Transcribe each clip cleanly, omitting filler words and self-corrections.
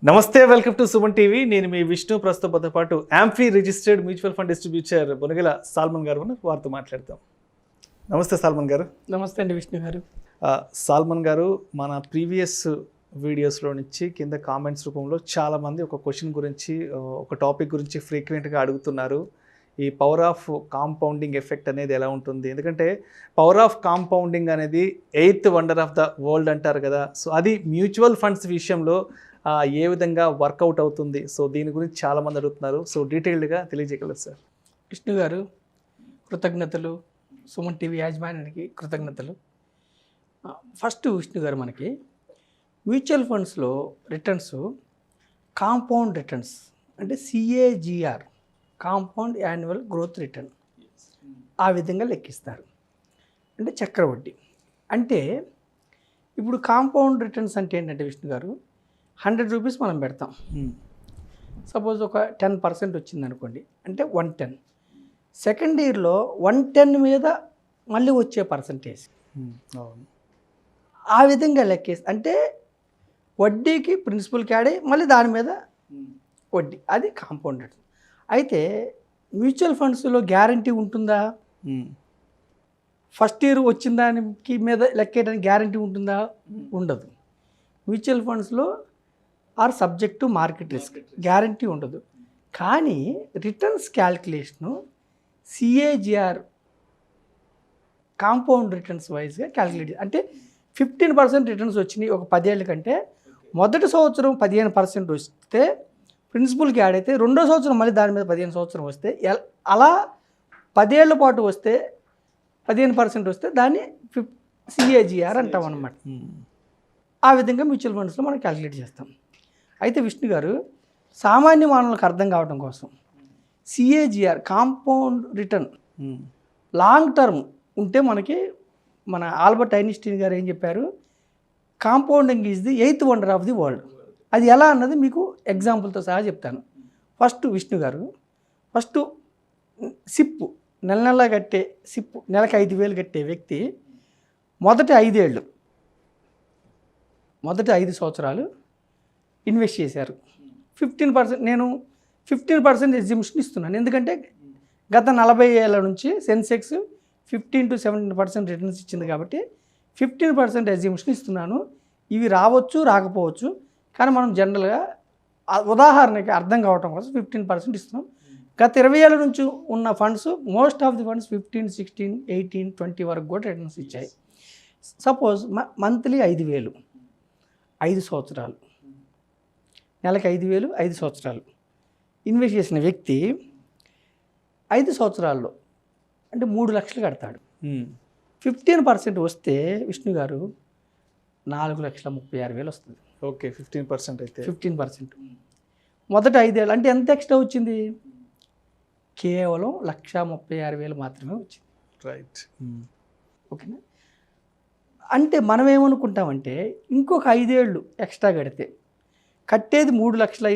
నమస్తే, welcome to Suman TV. నేను మీ విష్ణు. ప్రస్తుతంతో పాటు AMFI registered mutual fund distributor Bonagala Salman గారు ఉన్నారు. వారితో మాట్లాడతాం. నమస్తే సాల్మన్ గారు. నమస్తే అండి విష్ణు గారు. సాల్మన్ గారు, మన ప్రీవియస్ వీడియోస్లో నుంచి కింద కామెంట్స్ రూపంలో చాలామంది ఒక క్వశ్చన్ గురించి, ఒక టాపిక్ గురించి ఫ్రీక్వెంట్గా అడుగుతున్నారు. ఈ పవర్ ఆఫ్ కాంపౌండింగ్ ఎఫెక్ట్ అనేది ఎలా ఉంటుంది? ఎందుకంటే పవర్ ఆఫ్ కాంపౌండింగ్ అనేది 8th wonder of the world అంటారు కదా. సో అది మ్యూచువల్ ఫండ్స్ విషయంలో ఏ విధంగా వర్కౌట్ అవుతుంది? సో దీని గురించి చాలామంది అడుగుతున్నారు. సో డీటెయిల్డ్గా తెలియజేయగలరు సార్? విష్ణు గారు, కృతజ్ఞతలు. సుమన్ టీవీ యాజమాన్యానికి కృతజ్ఞతలు. ఫస్ట్ విష్ణు గారు, మనకి మ్యూచువల్ ఫండ్స్లో రిటర్న్స్ కాంపౌండ్ రిటర్న్స్ అంటే CAGR, compound annual growth return, ఆ విధంగా లెక్కిస్తారు. అంటే చక్రవడ్డీ. అంటే ఇప్పుడు కాంపౌండ్ రిటర్న్స్ అంటే ఏంటంటే విష్ణు గారు, 100 రూపీస్ మనం పెడతాం. సపోజ్ ఒక 10% వచ్చింది అనుకోండి, అంటే 110. సెకండ్ ఇయర్లో 110 మీద మళ్ళీ వచ్చే పర్సంటేజ్ ఆ విధంగా లెక్కేసి, అంటే వడ్డీకి ప్రిన్సిపల్కి యాడ్ అయ్యి మళ్ళీ దాని మీద వడ్డీ, అది కాంపౌండ్ రిటర్న్. అయితే మ్యూచువల్ ఫండ్స్లో గ్యారంటీ ఉంటుందా? ఫస్ట్ ఇయర్ వచ్చిన దానికి మీద లెక్కేయడానికి గ్యారంటీ ఉంటుందా? ఉండదు. మ్యూచువల్ ఫండ్స్లో are subject to market risk, guarantee ఉండదు. కానీ returns calculation CAGR, compound returns వైజ్గా క్యాల్కులేట్, అంటే 15% రిటర్న్స్ వచ్చినాయి ఒక 10 ఏళ్ళ కంటే, మొదటి సంవత్సరం 15% వస్తే ప్రిన్సిపల్కి యాడ్ అయితే, రెండో సంవత్సరం మళ్ళీ దాని మీద 15% వస్తే, అలా 10 ఏళ్ళ పాటు వస్తే 15% వస్తే దాన్ని CAGR అంటాం అన్నమాట. ఆ విధంగా మ్యూచువల్ ఫండ్స్లో మనం క్యాల్కులేట్ చేస్తాం. అయితే విష్ణు గారు, సామాన్య మానవులకు అర్థం కావడం కోసం CAGR, compound return long term ఉంటే, మనకి మన ఆల్బర్ట్ ఐన్స్టీన్ గారు ఏం చెప్పారు, compounding is the 8th wonder of the world. అది ఎలా అన్నది మీకు ఎగ్జాంపుల్తో సహా చెప్తాను. ఫస్ట్ విష్ణు గారు, ఫస్ట్ సిప్పు నెల నెల కట్టే సిప్పు, నెలకు 5,000 కట్టే వ్యక్తి మొదటి 5 ఏళ్ళు, మొదటి 5 సంవత్సరాలు ఇన్వెస్ట్ చేశారు. 15%, నేను 15% ఎగ్జిబిషన్ ఇస్తున్నాను. ఎందుకంటే గత 40 ఏళ్ళ నుంచి సెన్సెక్స్ 15 to 17% రిటర్న్స్ ఇచ్చింది కాబట్టి 15% ఎగ్జిబిషన్ ఇస్తున్నాను. ఇవి రావచ్చు, రాకపోవచ్చు, కానీ మనం జనరల్గా ఉదాహరణకి అర్థం కావటం కోసం 15% ఇస్తున్నాం. గత 20 ఏళ్ళ నుంచి ఉన్న funds, most of the funds 15, 16, 18, 20 వరకు కూడా రిటర్న్స్ ఇచ్చాయి. సపోజ్ మంత్లీ 5,000, 5 సంవత్సరాలు, నెలకి 5,000, 5 సంవత్సరాలు ఇన్వెస్ట్ చేసిన వ్యక్తి 5 సంవత్సరాల్లో అంటే 3 లక్షలు కడతాడు. 15% వస్తే విష్ణు గారు 4,36,000 వస్తుంది. ఓకే, 15% అయితే 15%. మొదట 5 ఏళ్ళు అంటే ఎంత ఎక్స్ట్రా వచ్చింది? కేవలం 1,36,000 మాత్రమే వచ్చింది. రైట్. ఓకేనా? అంటే మనం ఏమనుకుంటామంటే, ఇంకొక 5 ఏళ్ళు ఎక్స్ట్రా కడితే, కట్టేది 3 లక్షలు,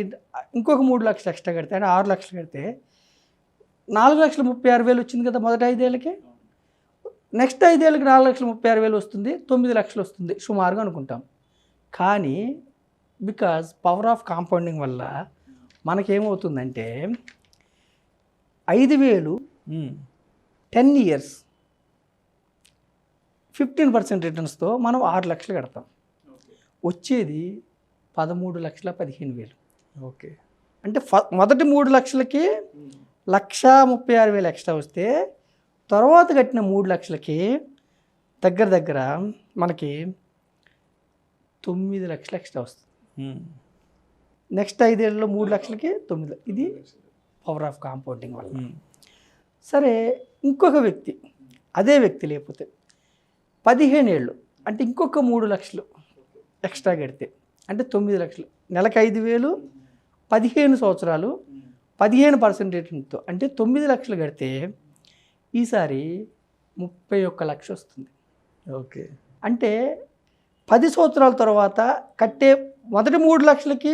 ఇంకొక 3 లక్షలు ఎక్స్ట్రా కడితే, అంటే 6 లక్షలు కడితే 4,36,000 వచ్చింది కదా మొదటి 5 ఏళ్ళకి. నెక్స్ట్ 5 ఏళ్ళకి 4,36,000 వస్తుంది, 9 లక్షలు వస్తుంది సుమారుగా అనుకుంటాం. కానీ బికాజ్ పవర్ ఆఫ్ కాంపౌండింగ్ వల్ల మనకేమవుతుందంటే, 5,000 10 years 15% రిటర్న్స్తో మనం 6 లక్షలు కడతాం. వచ్చేది 13,15,000. ఓకే. అంటే మొదటి 3 లక్షలకి 1,36,000 ఎక్స్ట్రా వస్తే, తర్వాత కట్టిన 3 లక్షలకి దగ్గర దగ్గర మనకి 9 లక్షలు ఎక్స్ట్రా వస్తుంది. నెక్స్ట్ 5 ఏళ్ళలో 3 లక్షలకి 9. ఇది పవర్ ఆఫ్ కాంపౌండింగ్ వల్ల. సరే, ఇంకొక వ్యక్తి, అదే వ్యక్తి లేకపోతే 15 ఏళ్ళు అంటే ఇంకొక 3 లక్షలు ఎక్స్ట్రా కడితే, అంటే 9 లక్షలు, నెలకు 5,000, 15 సంవత్సరాలు, 15% రిటర్న్తో, అంటే 9 లక్షలు కడితే ఈసారి 31 లక్ష వస్తుంది. ఓకే. అంటే 10 సంవత్సరాల తర్వాత కట్టే మొదటి 3 లక్షలకి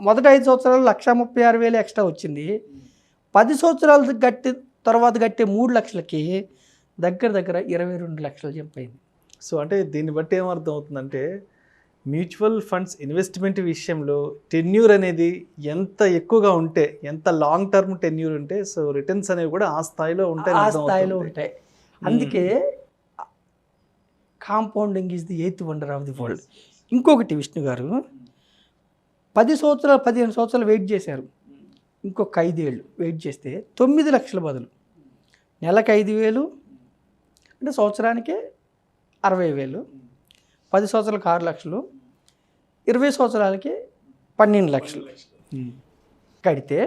మొదటి 5 సంవత్సరాలు 1,36,000 ఎక్స్ట్రా వచ్చింది. 10 సంవత్సరాలు తర్వాత కట్టే 3 లక్షలకి దగ్గర దగ్గర 22 లక్షలు జంప్ అయింది. సో అంటే దీన్ని బట్టి ఏమర్థం అవుతుందంటే, మ్యూచువల్ ఫండ్స్ ఇన్వెస్ట్మెంట్ విషయంలో టెన్యూర్ అనేది ఎంత ఎక్కువగా ఉంటే, ఎంత లాంగ్ టర్మ్ టెన్యూర్ ఉంటే సో రిటర్న్స్ అనేవి కూడా ఆ స్థాయిలో ఉంటాయి. ఆ స్థాయిలో ఉంటాయి. అందుకే compounding is the 8th wonder of the world. ఇంకొకటి విష్ణు గారు 10 సంవత్సరాలు 15 సంవత్సరాలు వెయిట్ చేశారు. ఇంకొక 5 ఏళ్ళు వెయిట్ చేస్తే 9 లక్షల బదులు నెలకు 5,000 అంటే సంవత్సరానికి 60,000, 10 సంవత్సరాలకు 6 లక్షలు, 20 సంవత్సరాలకి 12 లక్షలు కడితే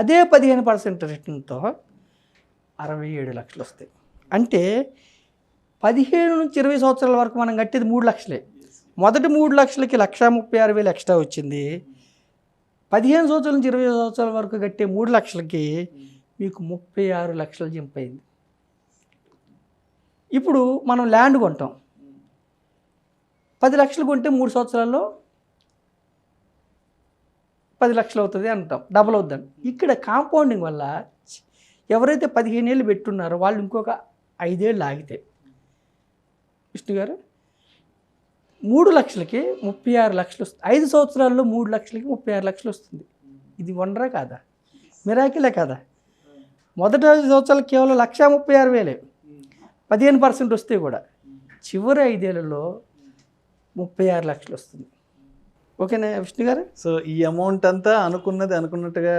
అదే 15% రిటర్న్తో 67 లక్షలు వస్తాయి. అంటే 15 నుంచి 20 సంవత్సరాల వరకు మనం కట్టేది 3 లక్షలే. మొదటి 3 లక్షలకి 1,36,000 ఎక్స్ట్రా వచ్చింది. 15 సంవత్సరాల నుంచి 20 సంవత్సరాల వరకు కట్టే 3 లక్షలకి మీకు 36 లక్షలు జంప్ అయింది. ఇప్పుడు మనం ల్యాండ్ కొంటాం, 10 లక్షలు కొంటే 3 సంవత్సరాల్లో 10 లక్షలు అవుతుంది అంటాం, డబుల్ అవుద్దండి. ఇక్కడ కాంపౌండింగ్ వల్ల ఎవరైతే 15 ఏళ్ళు పెట్టున్నారో వాళ్ళు ఇంకొక 5 ఏళ్ళు ఆగితే విష్ణు గారు 3 లక్షలకి 36 లక్షలు వస్తుంది. 5 సంవత్సరాల్లో 3 లక్షలకి 36 లక్షలు వస్తుంది. ఇది వండరా కాదా, మిరాకిలే కాదా? మొదటి 5 సంవత్సరాలు కేవలం 1,36,000, 15% వస్తే కూడా చివరి 5 ఏళ్లలో 36 లక్షలు వస్తుంది. ఓకేనా విష్ణు గారు? సో ఈ అమౌంట్ అంతా అనుకున్నట్టుగా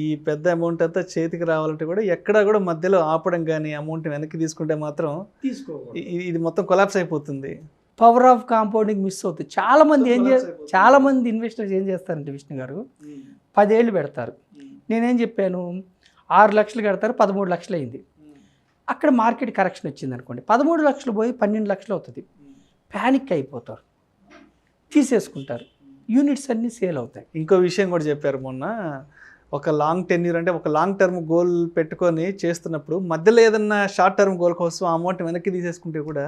ఈ పెద్ద అమౌంట్ అంతా చేతికి రావాలంటే కూడా ఎక్కడా కూడా మధ్యలో ఆపడం కానీ అమౌంట్ వెనక్కి తీసుకుంటే మాత్రం ఇది మొత్తం కొలాప్స్ అయిపోతుంది. పవర్ ఆఫ్ కాంపౌండింగ్ మిస్ అవుతుంది. చాలా మంది ఇన్వెస్టర్స్ ఏం చేస్తారంటే విష్ణు గారు 10 ఏళ్ళు పెడతారు. నేనేం చెప్పాను, 6 లక్షలు కడతారు, 13 లక్షలు అయింది. అక్కడ మార్కెట్ కరెక్షన్ వచ్చింది అనుకోండి, 13 లక్షలు పోయి 12 లక్షలు అవుతుంది. ప్యానిక్ అయిపోతారు, తీసేసుకుంటారు, యూనిట్స్ అన్నీ సేల్ అవుతాయి. ఇంకో విషయం కూడా చెప్పారు మొన్న, ఒక లాంగ్ టెన్యూర్ అంటే ఒక లాంగ్ టర్మ్ గోల్ పెట్టుకొని చేస్తున్నప్పుడు మధ్యలో ఏదన్నా షార్ట్ టర్మ్ గోల్ కోసం ఆ అమౌంట్ వెనక్కి తీసేసుకుంటే కూడా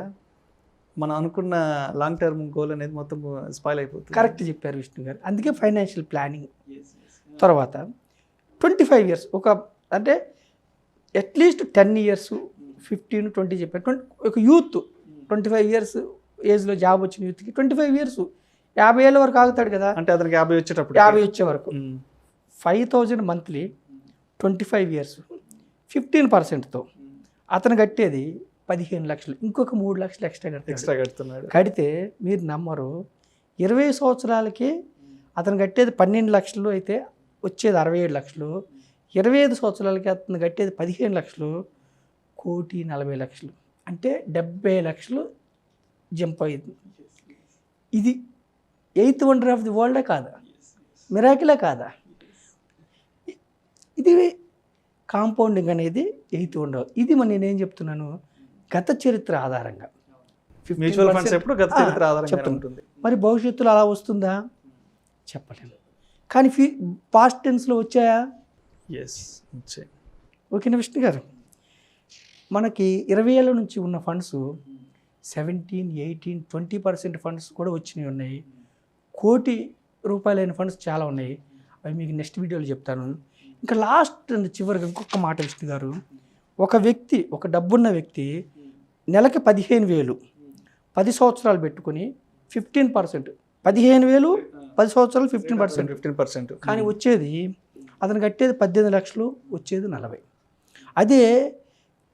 మనం అనుకున్న లాంగ్ టర్మ్ గోల్ అనేది మొత్తం స్పాయిల్ అయిపోతుంది. కరెక్ట్ చెప్పారు విష్ణు గారు. అందుకే ఫైనాన్షియల్ ప్లానింగ్. తర్వాత 25 ఇయర్స్ అంటే అట్లీస్ట్ 10 ఇయర్స్ 15, 20 చెప్పారు. ఒక యూత్ 25 ఇయర్స్ ఏజ్లో జాబ్ వచ్చిన యూత్కి 25 ఇయర్స్ 50 ఏళ్ళ వరకు ఆగుతాడు కదా. అంటే అతనికి 50 వచ్చే వరకు 5,000 మంత్లీ 25 ఇయర్స్ 15%తో అతను కట్టేది 15 లక్షలు. ఇంకొక 3 లక్షలు ఎక్స్ట్రా కడుతున్నాడు. కడితే మీరు నమ్మరు, 20 సంవత్సరాలకి అతను కట్టేది 12 లక్షలు అయితే వచ్చేది 67 లక్షలు. 25 సంవత్సరాలకి అతను కట్టేది 15 లక్షలు, 1,40,00,000. అంటే 70 లక్షలు జంప్ అయ్యింది. ఇది 8th వండర్ ఆఫ్ ది వరల్డే కాదా, మిరాకిలే కాదా? ఇది కాంపౌండింగ్ అనేది 8th వండర్. ఇది నేనేం చెప్తున్నాను, గత చరిత్ర ఆధారంగా మ్యూచువల్ ఫండ్స్ ఎప్పుడు గత చరిత్ర ఆధారంగా ఉంటుంది. మరి భవిష్యత్తులో అలా వస్తుందా చెప్పలేము. కానీ పాస్ట్ టెన్స్లో వచ్చాయా? వచ్చాయి. ఓకేనా విష్ణు గారు? మనకి 20 ఏళ్ళ నుంచి ఉన్న ఫండ్స్ 17, 18, 20% ఫండ్స్ కూడా వచ్చినవి ఉన్నాయి. కోటి రూపాయలైన ఫండ్స్ చాలా ఉన్నాయి. అవి మీకు నెక్స్ట్ వీడియోలో చెప్తాను. ఇంకా లాస్ట్ చివరిగా ఇంకొక మాట విష్ణు గారు, ఒక డబ్బున్న వ్యక్తి నెలకి 15,000 10 సంవత్సరాలు పెట్టుకుని 15%, 15,000 10 సంవత్సరాలు 15%. కానీ వచ్చేది అతను కట్టేది 18 లక్షలు, వచ్చేది 40. అదే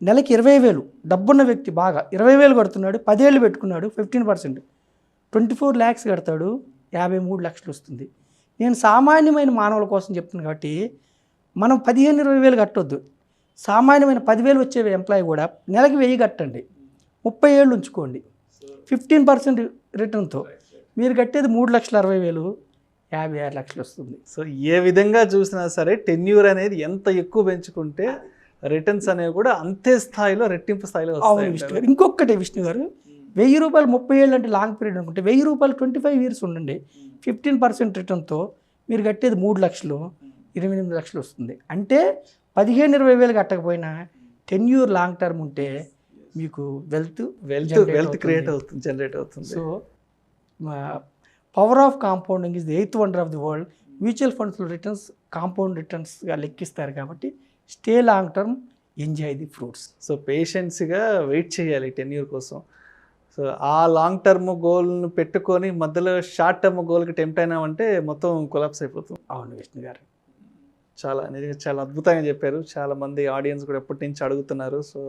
నెలకి 20,000 డబ్బున్న వ్యక్తి బాగా 20,000 కడుతున్నాడు, 10 ఏళ్ళు పెట్టుకున్నాడు, 15%, 24 lakhs కడతాడు, 53 లక్షలు వస్తుంది. నేను సామాన్యమైన మానవుల కోసం చెప్తున్నాను కాబట్టి మనం 15-20 కట్టొద్దు. సామాన్యమైన 10,000 వచ్చే ఎంప్లాయీ కూడా నెలకి 1,000 కట్టండి, 30 ఏళ్ళు ఉంచుకోండి, 15% రిటర్న్తో మీరు కట్టేది 3,60,000, 56 లక్షలు వస్తుంది. సో ఏ విధంగా చూసినా సరే టెన్యూర్ అనేది ఎంత ఎక్కువ పెంచుకుంటే రిటర్న్స్ అనేవి కూడా అంతే స్థాయిలో రెట్టింపు స్థాయిలో వస్తాయి. విష్ణు గారు ఇంకొకటి విష్ణు గారు, 1,000 రూపాయలు 30 ఏళ్ళు అంటే లాంగ్ పీరియడ్ అనుకుంటే 1,000 రూపాయలు 25 ఇయర్స్ ఉండండి, 15% రిటర్న్తో మీరు కట్టేది 3 లక్షలు, 28 లక్షలు వస్తుంది. అంటే 15-20 వేలు కట్టకపోయినా టెన్యూర్ లాంగ్ టర్మ్ ఉంటే మీకు వెల్త్ క్రియేట్ అవుతుంది, జనరేట్ అవుతుంది. So power of compounding is the 8th wonder of the world. Mutual ఫండ్స్లో రిటర్న్స్ కాంపౌండ్ రిటర్న్స్గా లెక్కిస్తారు కాబట్టి stay long term, enjoy the fruits. So పేషెన్స్గా వెయిట్ చేయాలి టెన్యూర్ కోసం. సో ఆ లాంగ్ టర్మ్ గోల్ను పెట్టుకొని మధ్యలో షార్ట్ టర్మ్ గోల్కి టెంప్ట్ అయినామంటే మొత్తం కొలాప్స్ అయిపోతుంది. అవును విష్ణు గారు. చాలా నిజంగా చాలా అద్భుతంగా చెప్పారు. చాలామంది ఆడియన్స్ కూడా ఎప్పటి నుంచి అడుగుతున్నారు. సో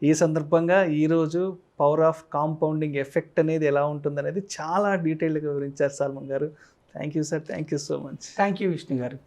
ఈ సందర్భంగా ఈరోజు పవర్ ఆఫ్ కాంపౌండింగ్ ఎఫెక్ట్ అనేది ఎలా ఉంటుందనేది చాలా డీటెయిల్డ్గా వివరించారు సల్మాన్ గారు. Thank you sir, thank you so much. Thank you Vishnu గారు.